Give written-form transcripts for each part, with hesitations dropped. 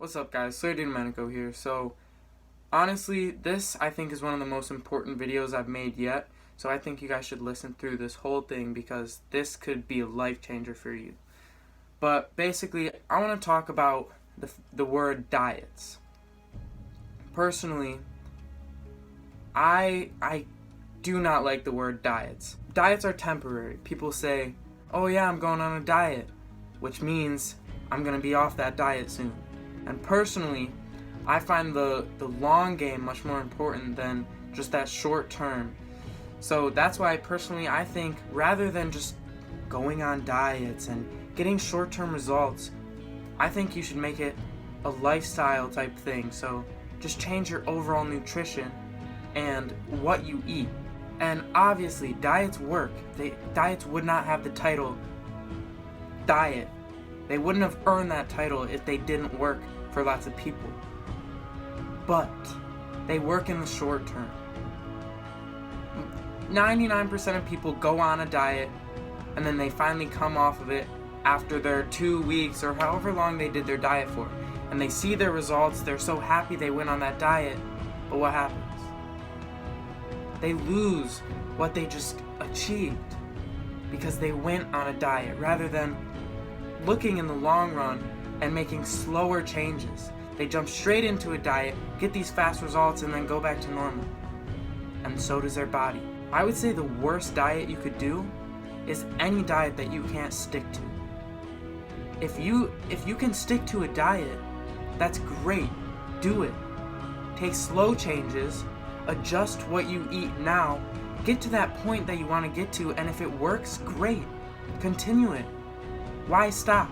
What's up, guys? Soy Domenico here. So, honestly, this I think is one of the most important videos I've made yet. So I think you guys should listen through this whole thing because this could be a life changer for you. But basically, I want to talk about the word diets. Personally, I do not like the word diets. Diets are temporary. People say, "Oh yeah, I'm going on a diet," which means I'm going to be off that diet soon. And personally, I find the long game much more important than just that short term. So that's why personally I think rather than just going on diets and getting short-term results, I think you should make it a lifestyle type thing. So just change your overall nutrition and what you eat. And obviously diets work. Diets would not have the title diet. They wouldn't have earned that title if they didn't work for lots of people. But they work in the short term. 99% of people go on a diet and then they finally come off of it after their 2 weeks or however long they did their diet for. And they see their results, they're so happy they went on that diet, but what happens? They lose what they just achieved because they went on a diet rather than looking in the long run and making slower changes. They jump straight into a diet, get these fast results, and then go back to normal. And so does their body. I would say the worst diet you could do is any diet that you can't stick to. If you can stick to a diet, that's great. Do it. Take slow changes, adjust what you eat now, get to that point that you want to get to, and if it works, great. Continue it. Why stop?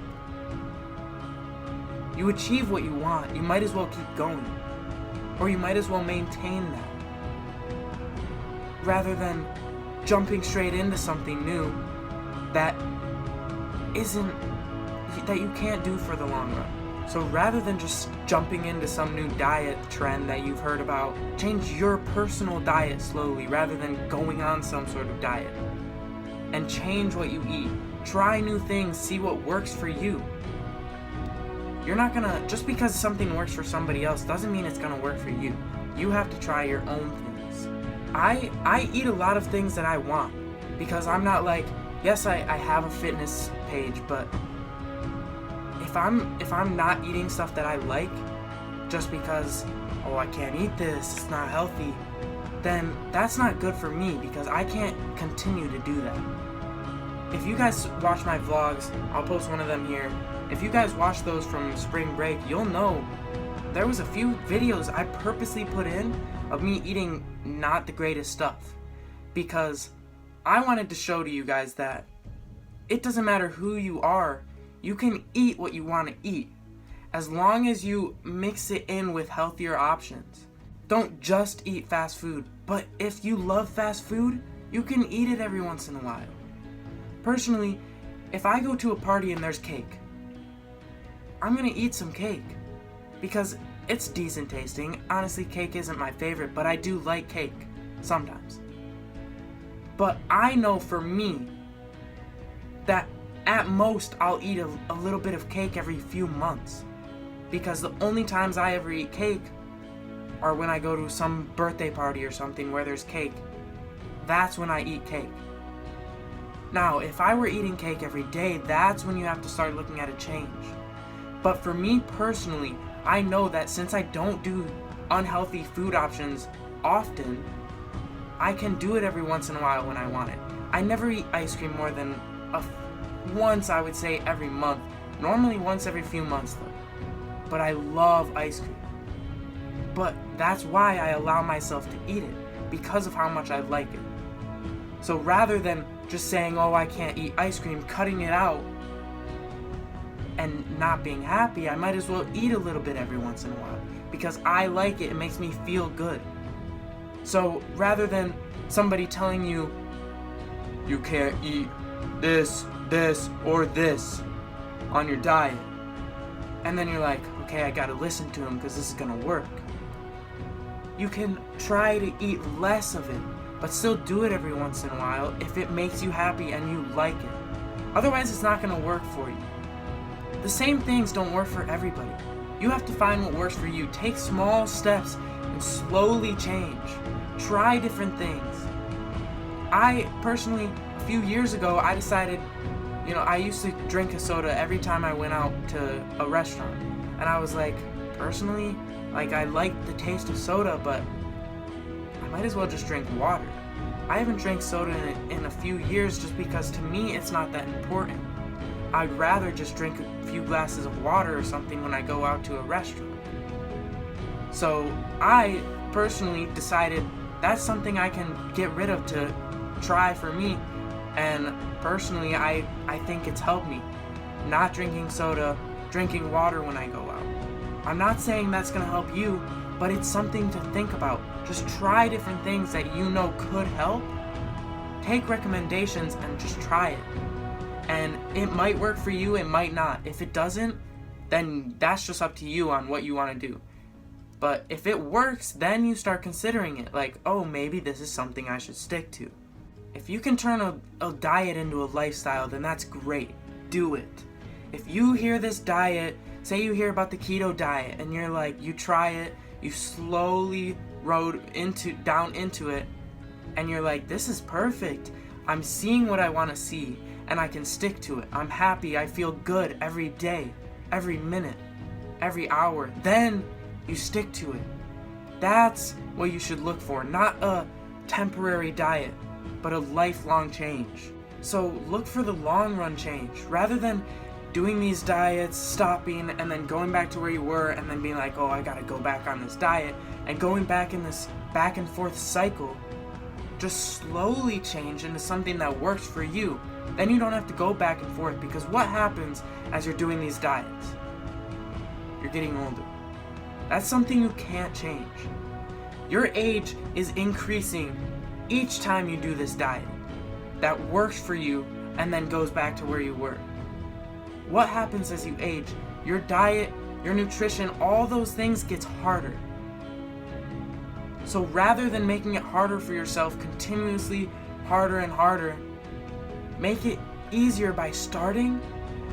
You achieve what you want, you might as well keep going. Or you might as well maintain that. Rather than jumping straight into something new that you can't do for the long run. So rather than just jumping into some new diet trend that you've heard about, change your personal diet slowly rather than going on some sort of diet. And change what you eat. Try new things, see what works for you. You're not gonna, just because something works for somebody else doesn't mean it's gonna work for you. You have to try your own things. I eat a lot of things that I want because I'm not like, yes, I have a fitness page, but if I'm not eating stuff that I like just because, oh, I can't eat this, it's not healthy, then that's not good for me because I can't continue to do that. If you guys watch my vlogs, I'll post one of them here. If you guys watch those from spring break, you'll know there was a few videos I purposely put in of me eating not the greatest stuff because I wanted to show to you guys that it doesn't matter who you are, you can eat what you want to eat as long as you mix it in with healthier options. Don't just eat fast food, but if you love fast food, you can eat it every once in a while. Personally, if I go to a party and there's cake, I'm gonna eat some cake because it's decent tasting. Honestly, cake isn't my favorite, but I do like cake sometimes. But I know for me that at most I'll eat a little bit of cake every few months because the only times I ever eat cake are when I go to some birthday party or something where there's cake. That's when I eat cake. Now, if I were eating cake every day, that's when you have to start looking at a change. But for me personally, I know that since I don't do unhealthy food options often, I can do it every once in a while when I want it. I never eat ice cream more than once, I would say, every month. Normally once every few months though. But I love ice cream. But that's why I allow myself to eat it, because of how much I like it. So rather than just saying, oh, I can't eat ice cream, cutting it out, and not being happy, I might as well eat a little bit every once in a while because I like it. It makes me feel good. So rather than somebody telling you, you can't eat this, or this on your diet, and then you're like, okay, I gotta listen to him because this is gonna work. You can try to eat less of it, but still do it every once in a while if it makes you happy and you like it. Otherwise, it's not gonna work for you. The same things don't work for everybody. You have to find what works for you. Take small steps and slowly change. Try different things. I personally, a few years ago, I decided, I used to drink a soda every time I went out to a restaurant. And I was like, personally, I like the taste of soda, but I might as well just drink water. I haven't drank soda in a few years just because to me it's not that important. I'd rather just drink a few glasses of water or something when I go out to a restaurant. So I personally decided that's something I can get rid of to try for me, and personally I think it's helped me. Not drinking soda, drinking water when I go out. I'm not saying that's going to help you, but it's something to think about. Just try different things that you know could help. Take recommendations and just try it. And it might work for you, it might not. If it doesn't, then that's just up to you on what you want to do. But if it works, then you start considering it. Oh, maybe this is something I should stick to. If you can turn a diet into a lifestyle, then that's great. Do it. If you hear this diet, say you hear about the keto diet, and you're you try it, you slowly rode down into it, and you're this is perfect. I'm seeing what I want to see, and I can stick to it. I'm happy, I feel good every day, every minute, every hour. Then you stick to it. That's what you should look for, not a temporary diet, but a lifelong change. So look for the long run change, rather than doing these diets, stopping, and then going back to where you were, and then being oh, I gotta go back on this diet, and going back in this back and forth cycle. Just slowly change into something that works for you. Then you don't have to go back and forth, because what happens as you're doing these diets? You're getting older. That's something you can't change. Your age is increasing each time you do this diet that works for you and then goes back to where you were. What happens as you age? Your diet, your nutrition, all those things gets harder. So rather than making it harder for yourself, continuously harder and harder, make it easier by starting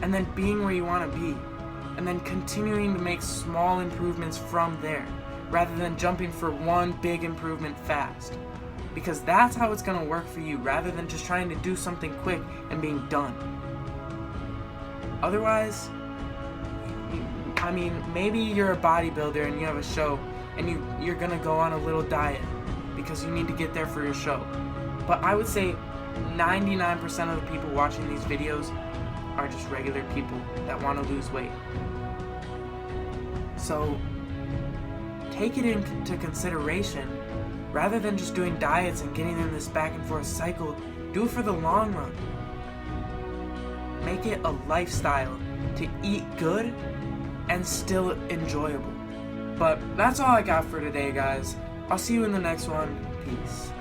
and then being where you want to be, and then continuing to make small improvements from there, rather than jumping for one big improvement fast. Because that's how it's going to work for you, rather than just trying to do something quick and being done. Otherwise, maybe you're a bodybuilder and you have a show, and you're going to go on a little diet because you need to get there for your show. But I would say 99% of the people watching these videos are just regular people that want to lose weight. So take it into consideration. Rather than just doing diets and getting in this back and forth cycle, do it for the long run. Make it a lifestyle to eat good and still enjoyable. But that's all I got for today, guys. I'll see you in the next one. Peace.